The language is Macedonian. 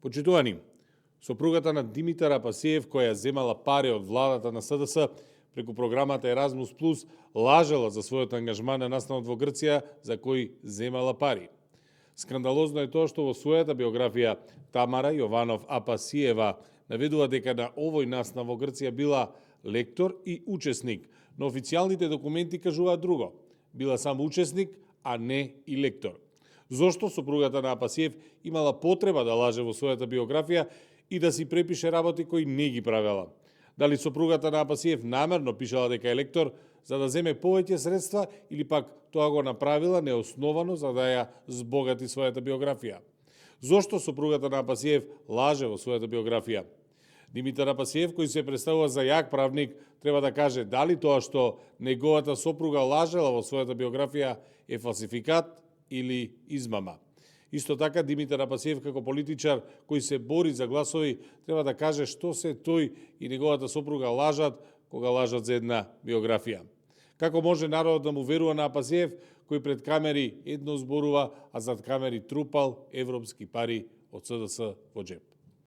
Почитувани, сопругата на Димитар Апасиев, која земала пари од владата на СДС преку програмата Еразмус Плюс, лажела за својот ангажман на настанот во Грција за кој земала пари. Скандалозно е тоа што во својата биографија Тамара Јованов Апасиева наведува дека на овој настан во Грција била лектор и учесник, но официјалните документи кажуваат друго. Била само учесник, а не и лектор. Зошто сопругата на Апасиев имала потреба да лаже во својата биографија и да си препише работи кои не ги правела? Дали сопругата на Апасиев намерно пишала дека е лектор за да земе повеќе средства или пак тоа го направила неосновано за да ја збогати својата биографија? Зошто сопругата на Апасиев лаже во својата биографија? Димитар Апасиев, кој се представува за јак правник, треба да каже дали тоа што неговата сопруга лажела во својата биографија е фалсификат или измама. Исто така, Димитар Апасиев како политичар кој се бори за гласови треба да каже што се тој и неговата сопруга лажат кога лажат за една биографија. Како може народот да му верува на Апасиев кој пред камери едно зборува, а зад камери трупал европски пари од СДС во джеп?